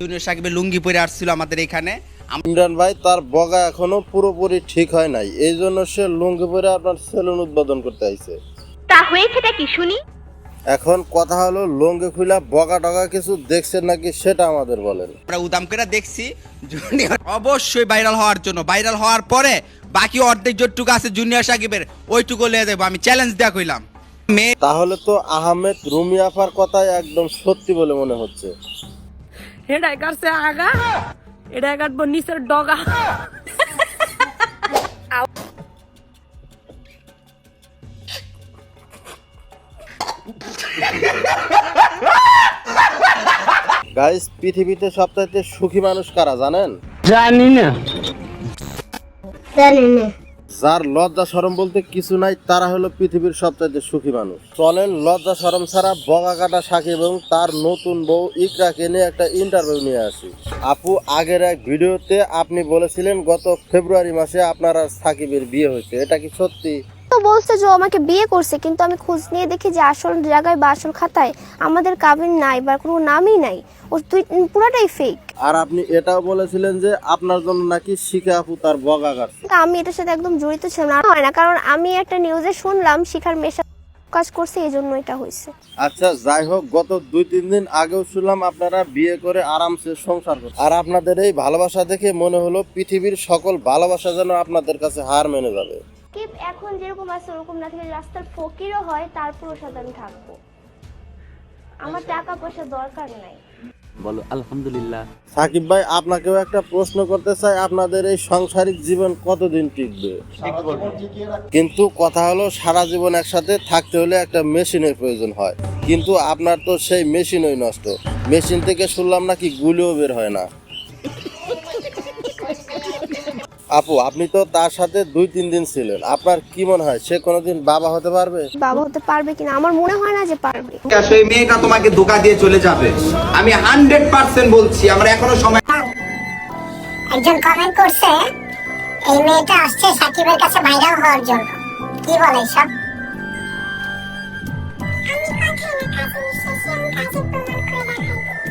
Junior সাকিবের লুঙ্গি পরে আসছিল আমাদের এখানে। ইমরান ভাই তার বগা এখনো পুরোপুরি ঠিক হয় নাই, এই জন্য সে লুঙ্গি পরে আপনার সেলুন উদ্বোধন করতে আইছে। তা হয়েছেটা কি শুনি? এখন কথা হলো লুঙ্গি খুলা বগা টগা কিছু দেখছেন নাকি সেটা আমাদের বলেন। আমরা উদাম করে দেখছি জুনিয়র অবশ্যই ভাইরাল হওয়ার জন্য, ভাইরাল হওয়ার পরে বাকি অর্ধেক যতটুকু আছে জুনিয়র সাকিবের ওইটুকু লিয়ে দেবো, আমি চ্যালেঞ্জ দেওয়া কইলাম। তাহলে তো আহমেদ রুমি আপার কথাই একদম সত্যি বলে মনে হচ্ছে। এটাই কাটছে আগা, এটাই কাটবো নিচের ডগা। গাইস, পৃথিবীতে সবচাইতে সুখী মানুষ কারা জানেন? জানি না। যার লজ্জা শরম বলতে কিছু নাই তারা হলো পৃথিবীর সবচাইতে সুখী মানুষ। চলেন লজ্জা শরম ছাড়া বগা কাটা সাকিব এবং তার নতুন বউ ইকরাকে নিয়ে একটা ইন্টারভিউ নিয়ে আসি। আপু, আগের এক ভিডিওতে আপনি বলেছিলেন গত ফেব্রুয়ারি মাসে আপনার আর সাকিবের বিয়ে হয়েছে, এটা কি সত্যি? তো বলছে যে ও আমাকে বিয়ে করছে, কিন্তু আমি খোঁজ নিয়ে দেখি যে আসল জায়গায় বা আসল খাতায় আমাদের কাবিন নাই বা কোনো নামই নাই, ও পুরাটাই ফেক। আর আপনি এটাও বলেছিলেন যে আপনার জন্য নাকি শিখা আপু তার বগা কাটছে। আমি এটার সাথে একদম জড়িত ছিলাম না, হয় না, কারণ আমি একটা নিউজে শুনলাম শিখার মেশা কাজ করছে, এই জন্য এটা হয়েছে। আচ্ছা, যাই হোক, গত 2-3 দিন আগেও শুনলাম আপনারা বিয়ে করে আরামসে সংসার করছেন। আর আপনাদের এই ভালোবাসা দেখে মনে হলো পৃথিবীর সকল ভালোবাসা যেন আপনাদের কাছে হার মেনে যাবে। এখন যেরকম আছে ওরকম না থেকে রাস্তার ফকিরও হয় তারপরও সাথে আমি থাকবো, আমার টাকা পয়সা দরকার নাই। বলো আলহামদুলিল্লাহ। সাকিব ভাই, আপনাকেও একটা প্রশ্ন করতে চাই, আপনাদের এই সাংসারিক জীবন কতদিন টিকবে? কিন্তু কথা হলো সারা জীবন একসাথে থাকতে হলে একটা মেশিনের প্রয়োজন হয়, কিন্তু আপনার তো সেই মেশিনই নষ্ট। মেশিন থেকে শুনলাম নাকি গুলিও বের হয় না। আপু, আপনি তো তার সাথে 2-3 দিন ছিলেন, আপনার কি মনে হয় সে কোনোদিন বাবা হতে পারবে? বাবা হতে পারবে কিনা আমার মনে হয় না যে পারবে। সেই মেয়েটা তোমাকে ধোকা দিয়ে চলে যাবে, আমি 100% বলছি। আমরা এখনো সময়। একজন কমেন্ট করছে এই মেয়েটা আসছে সাকিবের কাছে ভাইরাল হওয়ার জন্য, কি বলে সব?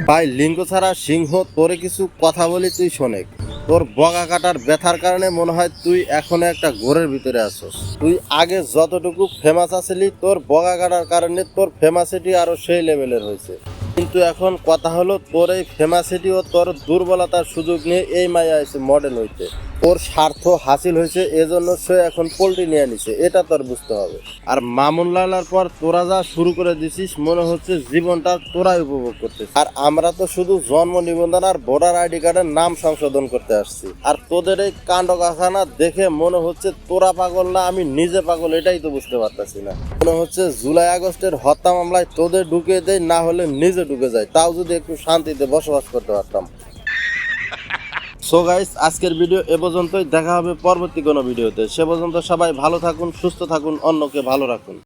ভাই, লিঙ্গ ছাড়া সিংহ, তোরে কিছু কথা বলি তুই শোনে। তোর বগা কাটার ব্যথার কারণে মনে হয় তুই এখন একটা ঘোরের ভিতরে আছস। তুই আগে যতটুকু ফেমাস আছিলি, তোর বগা কাটার কারণে তোর ফেমাসিটি আরো সেই লেভেলের হয়েছে। কিন্তু এখন কথা হলো তোর এই ফেমাসিটি ও তোর দুর্বলতার সুযোগ নিয়ে এই মাইয়া এসে মডেল হইতে ওর স্বার্থ হাসিল হয়েছে, এজন্য সে এখন পোল্ট্রি নিয়ে নিছে, এটা তোর বুঝতে হবে। আর মামুন লালার পর তোরা যা শুরু করে দিছিস মনে হচ্ছে জীবনটা তোরাই উপভোগ করতেছিস, আর আমরা তো শুধু জন্ম নিবন্ধন আর ভোটার আইডি কার্ডের নাম সংশোধন করতে আসছি। আর তোদের এই কাণ্ড কারখানা দেখে মনে হচ্ছে তোরা পাগল না আমি নিজে পাগল, এটাই তো বুঝতে পারতাছি না। মনে হচ্ছে জুলাই আগস্টের হত্যা মামলায় তোদের ঢুকে দেয়, না হলে নিজে ঢুকে যায়, তাও যদি একটু শান্তিতে বসবাস করতে পারতাম। সো গাইস, আজকের ভিডিও এ পর্যন্তই, দেখা হবে পরবর্তী কোনো ভিডিওতে। সে পর্যন্ত সবাই ভালো থাকুন, সুস্থ থাকুন, অন্যকে ভালো রাখুন।